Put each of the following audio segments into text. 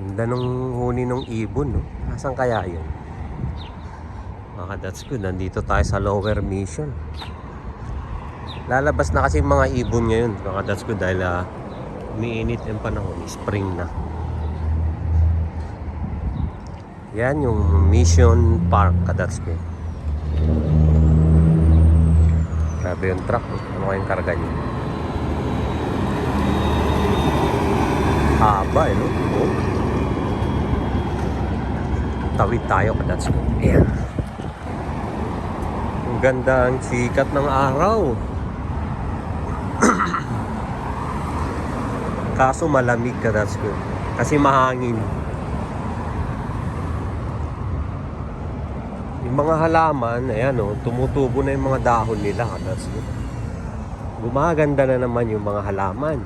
Ganda nung huni nung ibon, no? Nasaan kaya yun? Baka that's good. Nandito tayo sa Lower Mission. Lalabas na kasi mga ibon ngayon. Baka that's good dahil umiinit yung panahon. Spring na. Yan yung Mission Park. That's good. Grabe yung truck. Ano kayong karga niya? Haba, no? Oh. Tawid tayo. That's good. Ayan. Ang ganda ang sikat ng araw. Kaso malamig ka, that's good. Kasi mahangin. Yung mga halaman, ayan o, tumutubo na yung mga dahon nila, that's good. Gumaganda na naman yung mga halaman.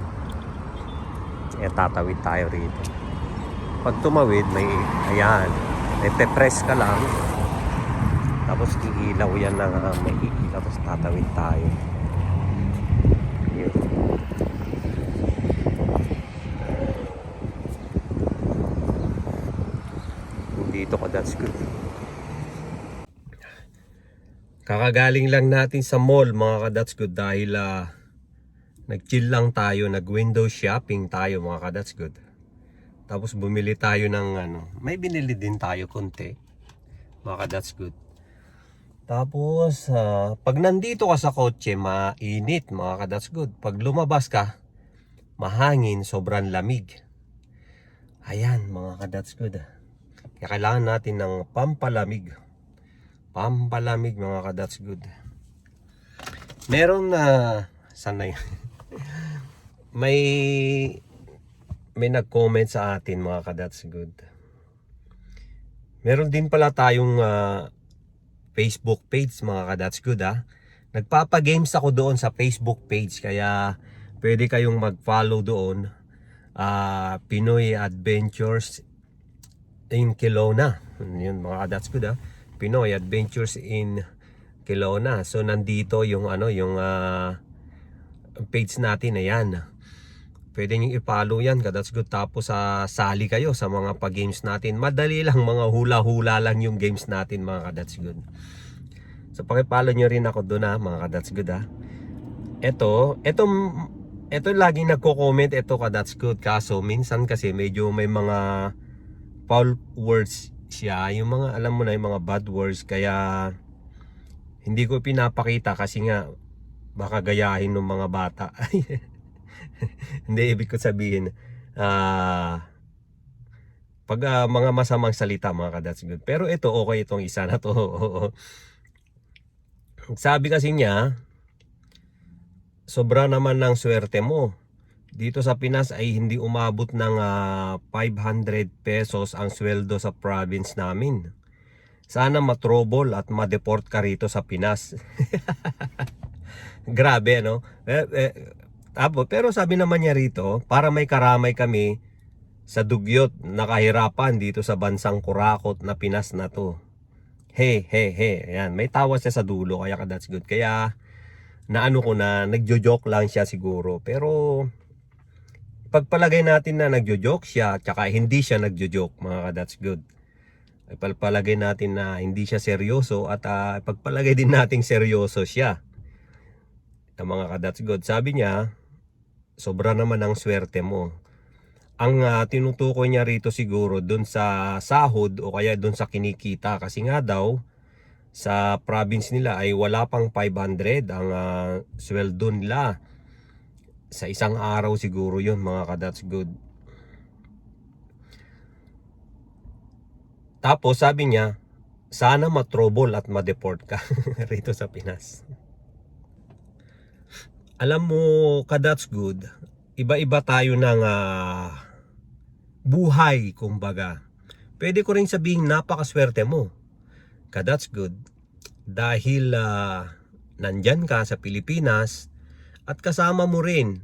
Tatawid tayo rito. Pag tumawid, may, ayan, may pe-press ka lang. Tapos iilaw yan na may iilaw. Tapos tatawid tayo. Yun. Dito ka, that's good. Kakagaling lang natin sa mall mga ka-that's good dahil nag-chill lang tayo, nag-window shopping tayo mga ka-that's good. Tapos bumili tayo ng may binili din tayo konti mga ka-that's good. Tapos pag nandito ka sa kotse, mainit mga ka-that's good. Pag lumabas ka, mahangin, sobrang lamig. Ayan mga ka-that's good. Kaya kailangan natin ng pampalamig. Pampalamig mga ka-that's good. Meron na sana yun. may nag-comment sa atin mga ka-that's good. Meron din pala tayong Facebook page mga ka-that's good Nagpapa-games ako doon sa Facebook page, kaya pwede kayong mag-follow doon. Pinoy Adventures in Kelowna. Yun mga ka-that's good Pinoy Adventures in Kelowna. So nandito yung yung page natin, ayan. Pwede niyo i-follow yan, that's good. Tapos sali kayo sa mga pag-games natin. Madali lang, mga hula-hula lang yung games natin mga that's good. So paki-follow niyo rin ako doon mga that's good Ito laging nagko-comment ito that's good. Kaso minsan kasi medyo may mga foul words siya, yung mga alam mo na yung mga bad words, kaya hindi ko pinapakita kasi nga baka gayahin ng mga bata. Hindi, ibig ko sabihin pag mga masamang salita mga ka-that's good. Pero ito okay, itong isa na to. Sabi kasi niya, sobra naman ng swerte mo. Dito sa Pinas ay hindi umabot ng 500 pesos ang sweldo sa province namin. Sana matrobol at ma-deport ka rito sa Pinas. Grabe, no? Pero sabi naman niya rito, para may karamay kami sa dugyot na kahirapan dito sa bansang kurakot na Pinas na to. Hey. Ayan, may tawa siya sa dulo, kaya that's good. Kaya naano ko na, nagjo-joke lang siya siguro. Pero pagpalagay natin na nagjo-joke siya, tsaka hindi siya nagjo-joke mga that's good. Pagpalagay natin na hindi siya seryoso, at pagpalagay din nating seryoso siya. Mga ka-that's good. Sabi niya, sobra naman ang swerte mo. Ang tinutukoy niya rito siguro dun sa sahod o kaya dun sa kinikita. Kasi nga daw, sa province nila ay wala pang 500 ang sweldo nila. Sa isang araw siguro yun mga ka-that's good. Tapos sabi niya, sana matrobol at ma-deport ka rito sa Pinas. Alam mo ka-that's good, iba-iba tayo ng buhay kumbaga. Pwede ko rin sabihin napakaswerte mo ka-that's good. Dahil nandyan ka sa Pilipinas at kasama mo rin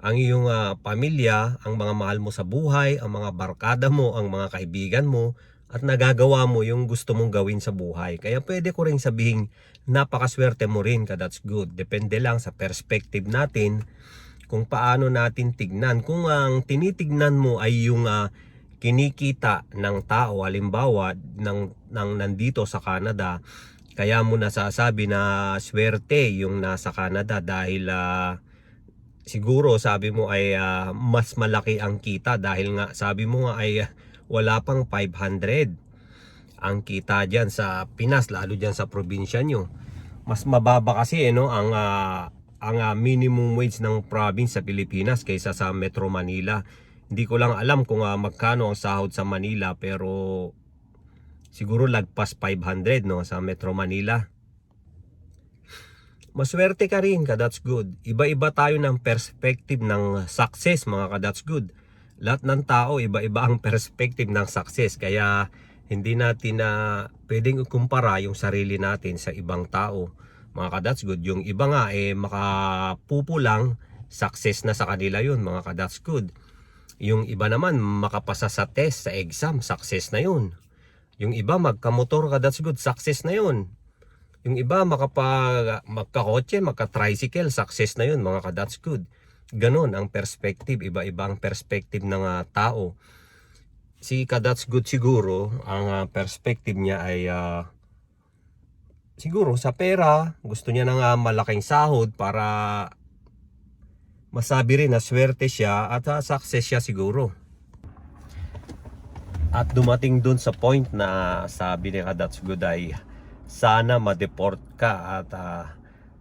ang iyong pamilya, ang mga mahal mo sa buhay, ang mga barkada mo, ang mga kaibigan mo, at nagagawa mo yung gusto mong gawin sa buhay. Kaya pwede ko rin sabihin napakaswerte mo rin that's good. Depende lang sa perspective natin kung paano natin tignan. Kung ang tinitignan mo ay yung kinikita ng tao, halimbawa ng nandito sa Canada, kaya mo nasasabi na swerte yung nasa Canada dahil siguro sabi mo ay mas malaki ang kita dahil nga sabi mo nga ay wala pang 500 ang kita dyan sa Pinas, lalo dyan sa probinsya nyo. Mas mababa kasi no, ang minimum wage ng province sa Pilipinas kaysa sa Metro Manila. Hindi ko lang alam kung magkano ang sahod sa Manila, pero siguro lagpas 500 no sa Metro Manila. Maswerte ka rin ka, that's good. Iba-iba tayo ng perspective ng success mga ka, that's good. Lahat ng tao iba-iba ang perspective ng success, kaya hindi natin pwedeng ikumpara yung sarili natin sa ibang tao mga ka, that's good. Yung iba nga makapupo lang, success na sa kanila yun mga ka, that's good. Yung iba naman makapasa sa test, sa exam, success na yun. Yung iba magkamotor ka, that's good, success na yun. Yung iba magkakotse, magka-tricycle, success na yun mga ka, that's good. Ganon ang perspective, iba-iba ang perspective ng tao. Si ka, that's good siguro, ang perspective niya ay siguro sa pera, gusto niya ng malaking sahod para masabi rin na swerte siya at success siya siguro. At dumating dun sa point na sabi ni ka, that's good, ay sana ma-deport ka at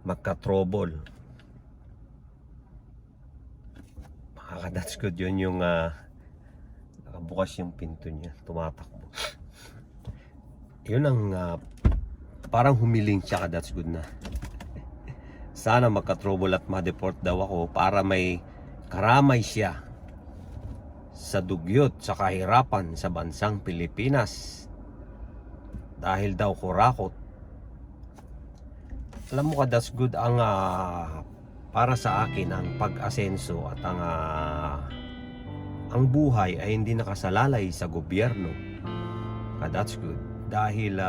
magka-trouble. Mga that's good, yun yung nakabukas yung pinto niya, tumatakbo. Yun ang parang humiling siya ka, that's good na sana magka-trouble at ma-deport daw ako para may karamay siya sa dugyot sa kahirapan sa bansang Pilipinas dahil daw kurakot. Alam mo ka, that's good, ang para sa akin ang pag-asenso at ang buhay ay hindi nakasalalay sa gobyerno ka, that's good, dahil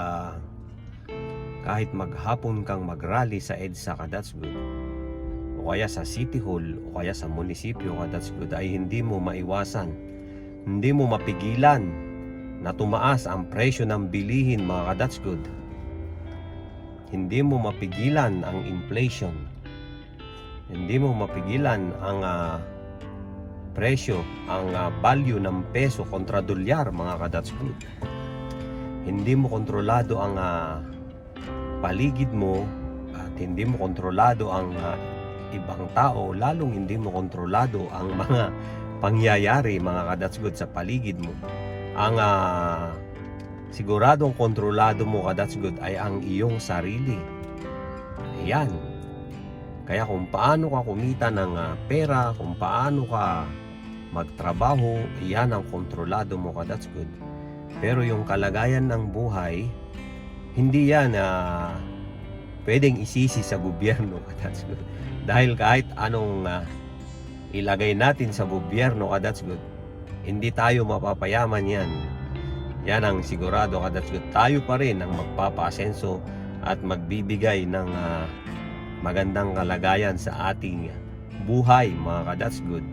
kahit maghapon kang mag-rally sa EDSA ka, that's good, o kaya sa City Hall o kaya sa munisipyo ka, that's good, ay hindi mo maiwasan, hindi mo mapigilan na tumaas ang presyo ng bilihin mga ka, that's good. Hindi mo mapigilan ang inflation, hindi mo mapigilan ang presyo, ang value ng peso kontra dolyar mga ka, that's good. Hindi mo kontrolado ang paligid mo at hindi mo kontrolado ang ibang tao, lalong hindi mo kontrolado ang mga pangyayari mga ka, that's good, sa paligid mo. Ang siguradong kontrolado mo ka, that's good, ay ang iyong sarili. Ayan. Kaya kung paano ka kumita ng pera, kung paano ka magtrabaho, iyan ang kontrolado mo ka, that's good. Pero yung kalagayan ng buhay, hindi yan pwedeng isisi sa gobyerno ka, that's good. Dahil kahit anong ilagay natin sa gobyerno ka, that's good, hindi tayo mapapayaman yan. Yan ang sigurado ka, that's good. Tayo pa rin ang magpapaasenso at magbibigay ng magandang kalagayan sa ating buhay mga ka, that's good.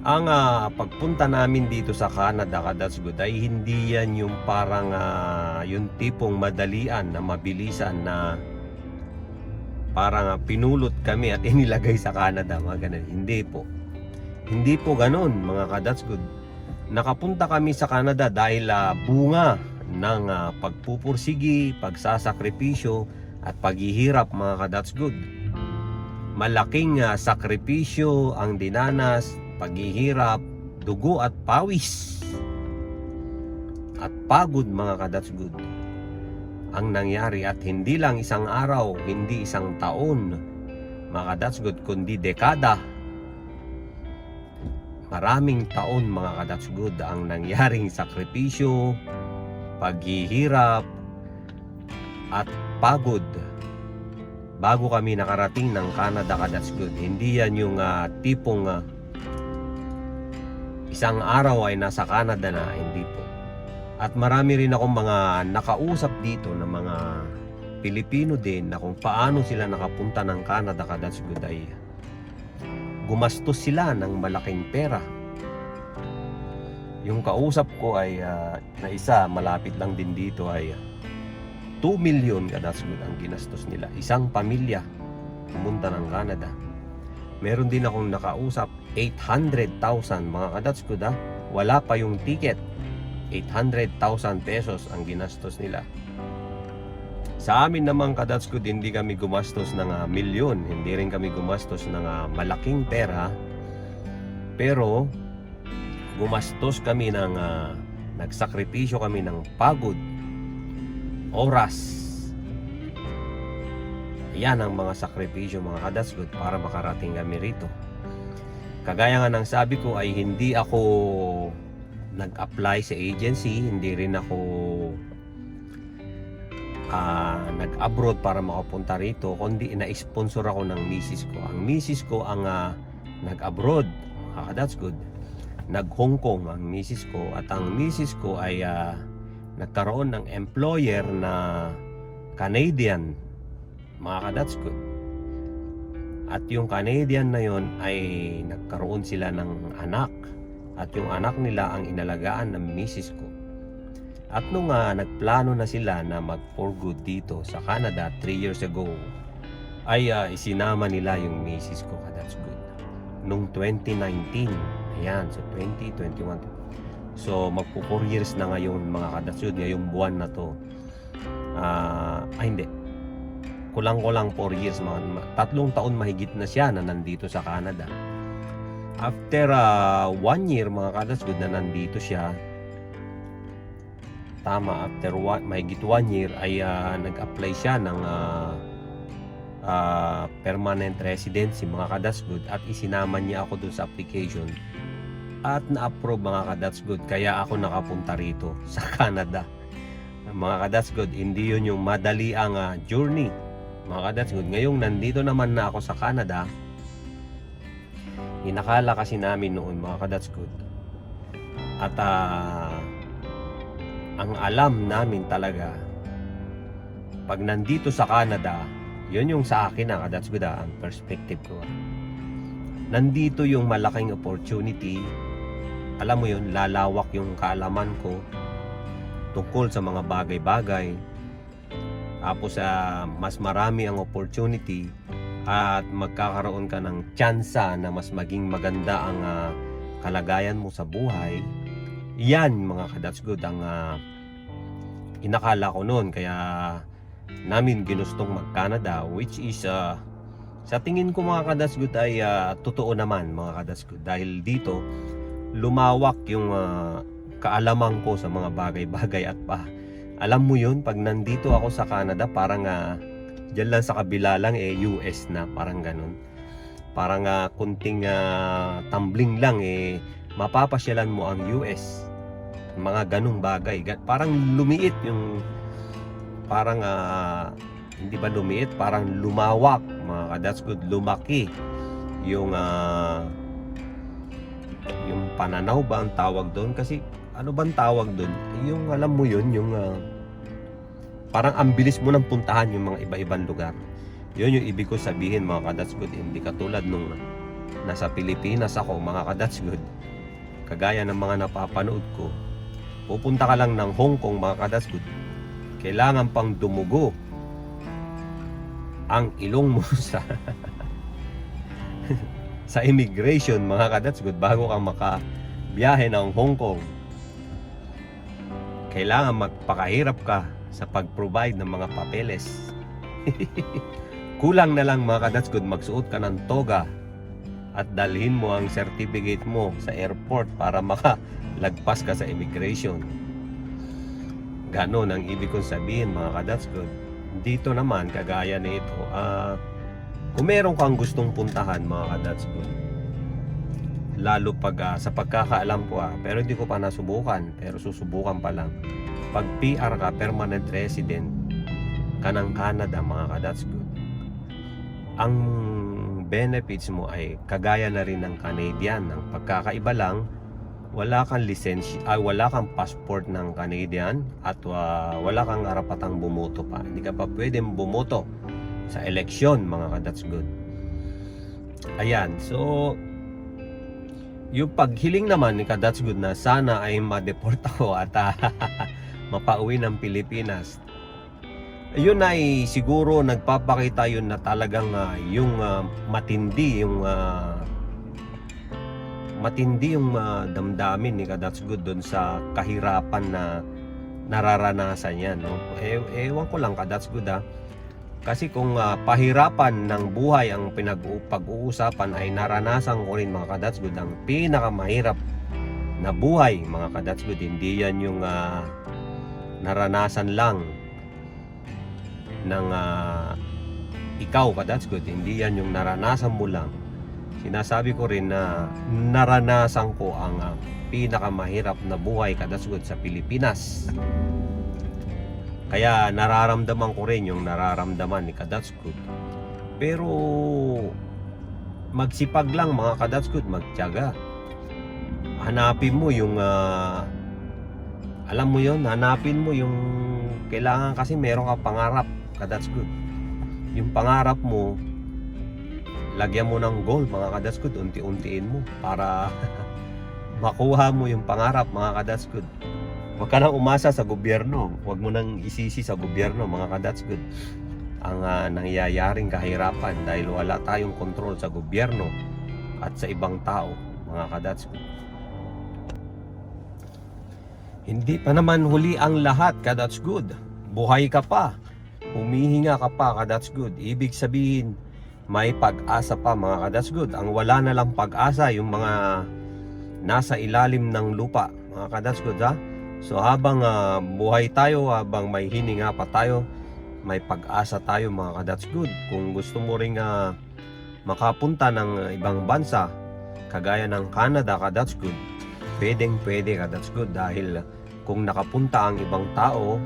Ang pagpunta namin dito sa Canada ka, that's good, ay hindi yan yung parang yung tipong madalian na mabilisan na parang pinulot kami at inilagay sa Canada mga ganun. Hindi po ganun mga ka, that's good. Nakapunta kami sa Canada dahil bunga ng pagpupursigi, pagsasakripisyo at paghihirap mga ka, that's good. Malaking sakripisyo ang dinanas, paghihirap, dugo at pawis at pagod mga ka, that's good, ang nangyari. At hindi lang isang araw, hindi isang taon mga ka, that's good, kundi dekada, maraming taon mga ka, that's good, ang nangyaring sakripisyo, paghihirap at pagod bago kami nakarating ng Canada ka, that's good. Hindi yan yung tipong isang araw ay nasa Canada na, hindi po. At marami rin akong mga nakausap dito na mga Pilipino din na kung paano sila nakapunta ng Canada ka, that's good, ay gumastos sila ng malaking pera. Yung kausap ko ay na isa, malapit lang din dito, ay 2 million that's good ang ginastos nila. Isang pamilya pumunta ng Canada. Meron din akong nakausap, 800,000 mga that's good wala pa yung ticket. 800,000 pesos ang ginastos nila. Sa amin naman that's good, hindi kami gumastos ng milyon, hindi rin kami gumastos ng malaking pera. Pero gumastos kami ng nagsakripisyo kami ng pagod, oras. Yan ang mga sakripisyo mga that's good para makarating kami rito. Kagaya nga ng sabi ko ay hindi ako nag-apply sa agency, hindi rin ako nag-abroad para makapunta rito, kundi na-sponsor ako ng misis ko. Ang misis ko ang nag-abroad, that's good. Nag-Hong Kong ang misis ko, at ang misis ko ay nagkaroon ng employer na Canadian, mga that's good. At yung Canadian na yon ay nagkaroon sila ng anak, at yung anak nila ang inalagaan ng misis ko. At nung nagplano na sila na mag for good dito sa Canada 3 years ago, ay isinama nila yung misis ko, that's good, nung 2019. Ayan, so 2021. So magpo 4 years na ngayon mga that's good, ngayong buwan na to. Hindi, kulang-kulang 4 years, 3 taon mahigit na siya na nandito sa Canada. After 1 year mga that's good na nandito siya, tama, after mahigit 1 year ay nag-apply siya ng permanent residency mga that's good, at isinama niya ako dun sa application at na-approve mga that's good, kaya ako nakapunta rito sa Canada mga that's good. Hindi yun yung madali ang journey mga that's good. Ngayong nandito naman na ako sa Canada, inakala kasi namin noon mga that's good, at ang alam namin talaga, pag nandito sa Canada, yun yung sa akin that's good ang perspective ko. Nandito yung malaking opportunity. Alam mo yun, lalawak yung kaalaman ko tungkol sa mga bagay-bagay. Tapos mas marami ang opportunity at magkakaroon ka ng tsansa na mas maging maganda ang kalagayan mo sa buhay. Yan mga that's good ang inakala ko noon, kaya namin ginustong mag-Canada, which is sa tingin ko mga that's good ay totoo naman mga that's good, dahil dito lumawak yung kaalaman ko sa mga bagay-bagay. At alam mo yun, pag nandito ako sa Canada, parang dyan lang sa kabila lang US na, parang ganun, parang kunting tumbling lang mapapasyalan mo ang US, mga ganung bagay. Parang lumiit yung, parang hindi ba lumiit, parang lumawak mga that's good, lumaki yung pananaw ba ang tawag doon, kasi ano bang tawag doon, yung alam mo yun, yung parang ang bilis mo nang puntahan yung mga iba-ibang lugar. Yun yung ibig ko sabihin mga that's good. Hindi katulad nung nasa Pilipinas ako mga that's good, kagaya ng mga napapanood ko, pupunta ka lang ng Hong Kong mga that's good, kailangan pang dumugo ang ilong mo sa sa immigration mga that's good bago ka makabiyahe ng Hong Kong. Kailangan magpakahirap ka sa pag-provide ng mga papeles. Kulang na lang mga that's good, magsuot ka ng toga at dalhin mo ang certificate mo sa airport para makalagpas ka sa immigration. Ganon ang ibig kong sabihin mga that's good. Dito naman, kagaya nito, kung meron kang gustong puntahan mga that's good, lalo pag sa pagkakaalam ko pero hindi ko pa nasubukan, pero susubukan pa lang, pag PR ka, permanent resident ka ng Canada mga that's good, ang benefits mo ay kagaya na rin ng Canadian. Ang pagkakaiba lang, wala kang lisensya, wala kang passport ng Canadian, at wala kang karapatang bumoto pa. Hindi ka pa pwedeng bumoto sa eleksyon mga that's good. Ayan, so yung paghiling naman ni That's Good na sana ay ma-deport ako at mapauwi ng Pilipinas. Yun ay siguro nagpapakita yun na talagang yung matindi yung damdamin ni That's Good doon sa kahirapan na nararanasan niya, no? Ewan ko lang That's Good kasi kung pahirapan ng buhay ang pag-uusapan ay naranasan ko rin mga That's Good ang pinakamahirap na buhay mga That's Good. Hindi yan yung naranasan lang ng ikaw That's Good. Hindi yan yung naranasan mo lang. Sinasabi ko rin na naranasan ko ang pinakamahirap na buhay That's Good sa Pilipinas. Kaya nararamdaman ko rin yung nararamdaman ni That's Good. Pero magsipag lang mga That's Good, magtiyaga. Hanapin mo yung alam mo yon, hanapin mo yung kailangan kasi meron ka pangarap That's Good. Yung pangarap mo, lagyan mo ng goal mga That's Good, unti-untiin mo para makuha mo yung pangarap mga That's Good. Huwag ka nang umasa sa gobyerno. Huwag mo nang isisi sa gobyerno mga That's Good ang nangyayaring kahirapan dahil wala tayong kontrol sa gobyerno at sa ibang tao mga That's Good. Hindi pa naman huli ang lahat That's Good. Buhay ka pa, humihinga ka pa That's Good. Ibig sabihin may pag-asa pa mga That's Good. Ang wala na lang pag-asa yung mga nasa ilalim ng lupa mga That's Good So habang buhay tayo, habang may hininga pa tayo, may pag-asa tayo mga That's Good. Kung gusto mo ring makapunta ng ibang bansa, kagaya ng Canada That's Good, pwede That's Good. Dahil kung nakapunta ang ibang tao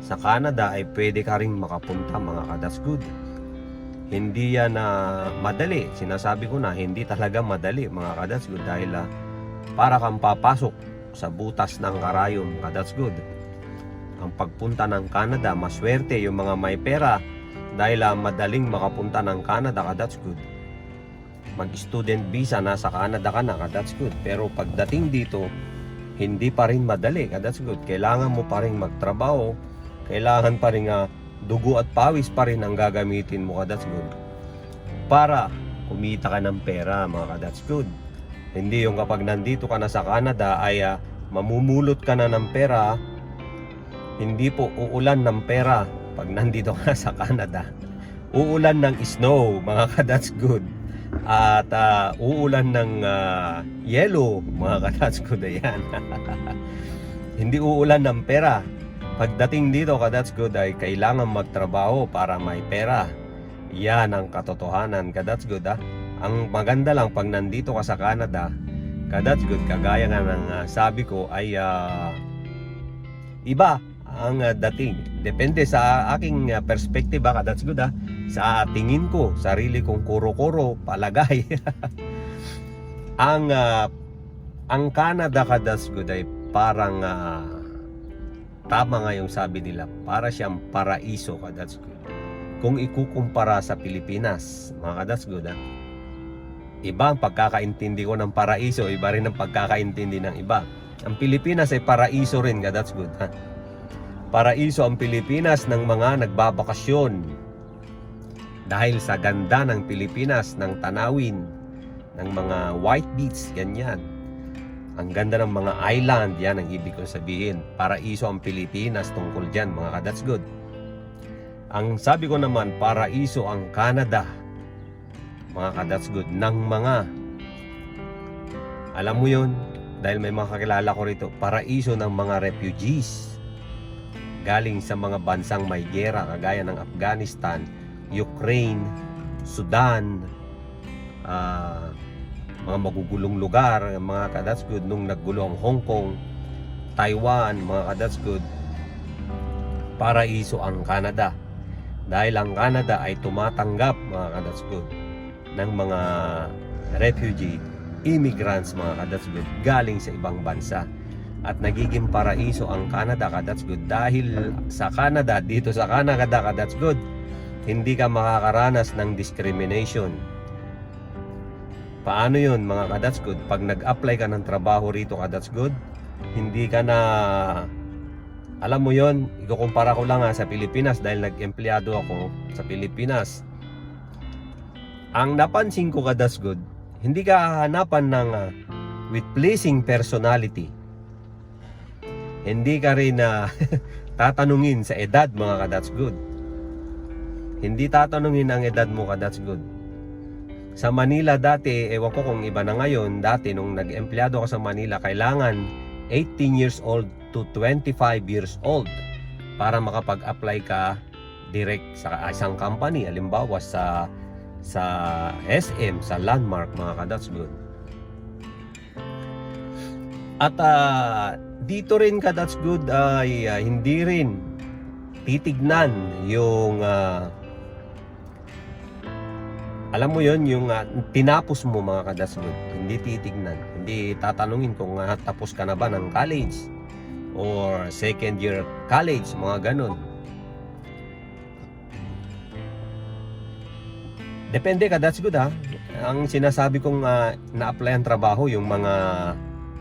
sa Canada, ay pwede ka rin makapunta mga That's Good. Hindi yan madali. Sinasabi ko na, hindi talaga madali mga That's Good. Dahil para kang papasok sa butas ng karayom That's Good. Ang pagpunta ng Canada, maswerte yung mga may pera dahil madaling makapunta ng Canada That's Good. Mag-student visa, nasa Canada ka na That's Good. Pero pagdating dito, hindi pa rin madali That's Good. Kailangan mo pa rin magtrabaho, kailangan pa rin dugo at pawis pa rin ang gagamitin mo That's Good para kumita ka ng pera mga That's Good. Hindi yung kapag nandito ka na sa Canada ay mamumulot ka na ng pera. Hindi po uulan ng pera pag nandito ka sa Canada. Uulan ng snow mga That's Good. At uulan ng yellow mga That's Good. Ayan. Hindi uulan ng pera. Pagdating dito That's Good ay kailangan magtrabaho para may pera. Yan ang katotohanan That's Good Ang maganda lang pag nandito ka sa Canada That's Good, kagaya nga ng sabi ko ay iba ang dating. Depende sa aking perspective That's Good sa tingin ko, sarili kong kuro-kuro palagay. ang Canada That's Good ay parang tama nga yung sabi nila, para siyang paraiso That's Good. Kung ikukumpara sa Pilipinas mga That's Good iba ang pagkakaintindi ko ng paraiso, iba rin ang pagkakaintindi ng iba. Ang Pilipinas ay paraiso rin That's Good Paraiso ang Pilipinas ng mga nagbabakasyon dahil sa ganda ng Pilipinas, ng tanawin, ng mga white beach, ganyan. Ang ganda ng mga island, yan ang ibig kong sabihin. Paraiso ang Pilipinas tungkol dyan mga That's Good. Ang sabi ko naman, paraiso ang Canada mga That's Good ng mga, alam mo yon, dahil may mga kakilala ko rito, paraiso ng mga refugees galing sa mga bansang may giyera kagaya ng Afghanistan, Ukraine, Sudan, mga magugulong lugar mga That's Good. Nung naggulo ang Hong Kong, Taiwan mga That's Good, paraiso ang Canada dahil ang Canada ay tumatanggap mga That's Good ng mga refugee immigrants mga That's Good galing sa ibang bansa. At nagiging paraiso ang Canada That's Good dahil sa Canada, dito sa Canada That's Good, hindi ka makakaranas ng discrimination Paano yun mga ka-That's Good? Pag nag-apply ka ng trabaho rito ka-That's Good, hindi ka na, alam mo yon, ikukumpara ko lang sa Pilipinas dahil nag-empleyado ako sa Pilipinas. Ang napansin ko ka-That's Good, hindi ka hahanapan ng with pleasing personality. Hindi ka rin tatanungin sa edad mga ka-That's Good. Hindi tatanungin ang edad mo ka-That's Good. Sa Manila dati, ewan ko kung iba na ngayon, dati nung nag-empleyado ka sa Manila, kailangan 18 years old to 25 years old para makapag-apply ka direct sa isang company, halimbawa sa SM, sa Landmark mga ka-That's Good. At dito rin ka-That's Good ay hindi rin titignan yung alam mo yon, yung tinapos mo mga ka-That's Good. Hindi titignan, hindi tatanungin kung tapos ka na ba ng college or second year college, mga ganun. Depende ka-That's Good Ang sinasabi kong na-apply ang trabaho, yung mga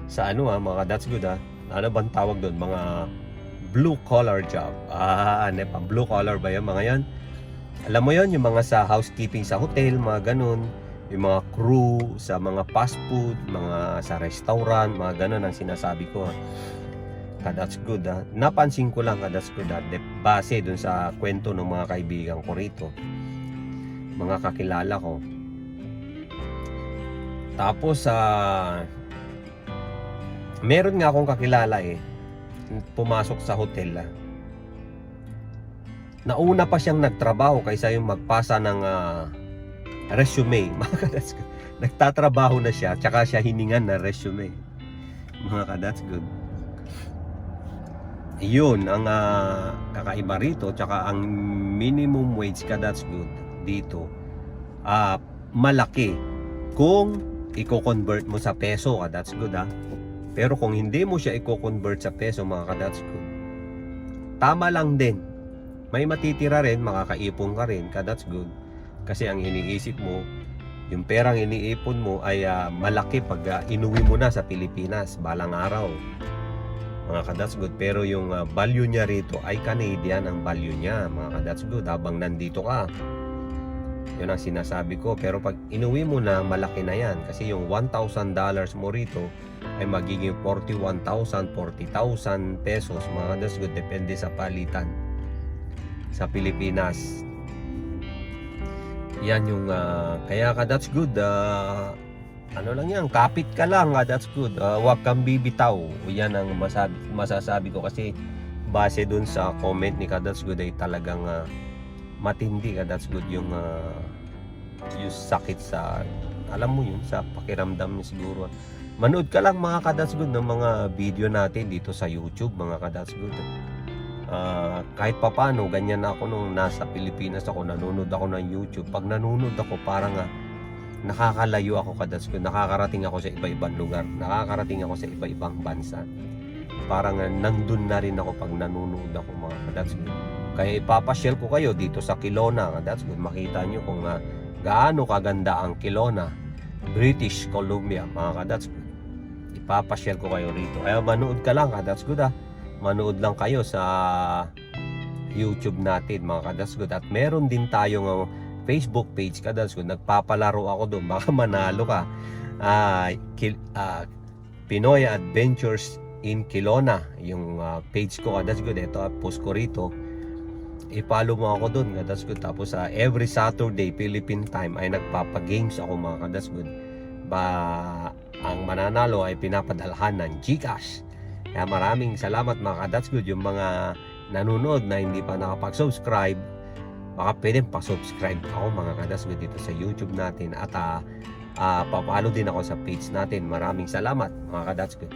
sa mga ka-That's Good ano bang tawag doon, mga blue collar job. Blue collar ba yan mga yan? Alam mo yon, yung mga sa housekeeping sa hotel, mga ganun, yung mga crew sa mga fast food, mga sa restaurant, mga ganun ang sinasabi ko. That's good Napansin ko lang that's good base dun sa kwento ng mga kaibigan ko rito, mga kakilala ko. Tapos meron nga akong kakilala pumasok sa hotel nauna pa siyang nagtrabaho kaysa yung magpasa ng resume. Nagtatrabaho na siya, tsaka siya hiningan na resume. Mga ka-That's Good. Yun ang kakaiba rito, tsaka ang minimum wage ka-That's Good dito malaki kung i-convert mo sa peso ka-That's Good Pero kung hindi mo siya i-convert sa peso mga ka-That's Good, tama lang din. May matitira rin, makakaipon ka rin ka-That's Good. Kasi ang iniisip mo, yung perang iniipon mo ay malaki pag inuwi mo na sa Pilipinas balang araw, mga ka-That's Good. Pero yung value niya rito ay Canadian ang value niya mga ka-That's Good habang nandito ka. Yun ang sinasabi ko. Pero pag inuwi mo na, malaki na yan. Kasi yung $1,000 mo rito ay magiging 41,000, 40,000 pesos mga ka-That's Good. Depende sa palitan sa Pilipinas. Yan yung kaya ka-That's Good ano lang yan, kapit ka lang ka-That's Good. Huwag kang bibitaw. Yan ang masasabi ko kasi base dun sa comment ni ka-That's Good ay talagang matindi ka-That's Good yung sakit sa, alam mo yun, sa pakiramdam niya siguro. Manood ka lang mga ka-That's Good ng mga video natin dito sa YouTube mga ka-That's Good. Kahit papano ganyan ako nung nasa Pilipinas ako, nanonood ako ng YouTube. Pag nanonood ako parang nakakalayo ako ka-That's Good. Nakakarating ako sa iba-ibang lugar, nakakarating ako sa iba-ibang bansa. Parang nandun na rin ako pag nanonood ako mga ka-That's Good. Kaya ipapasyal ko kayo dito sa Kelowna ka-That's Good. Makita nyo kung gaano kaganda ang Kelowna, British Columbia mga ka-That's Good. Ipapasyal ko kayo rito. Kaya manood ka lang ka-That's Good Manood lang kayo sa YouTube natin mga ka-That's Good. At meron din tayong Facebook page ka-That's Good. Nagpapalaro ako doon, baka manalo ka. Pinoy Adventures in Kelowna yung page ko ka-That's Good. Ito post ko rito, i-follow mo ako doon ka-That's Good. Tapos every Saturday Philippine time ay nagpapagames ako mga ka-That's Good. Ang mananalo ay pinapadalhan ng GCash. Kaya maraming salamat mga ka-That's Good. Yung mga nanonood na hindi pa nakapag-subscribe, baka pwede pa-subscribe ako mga ka-That's Good dito sa YouTube natin. At papalo din ako sa page natin. Maraming salamat mga ka-That's Good.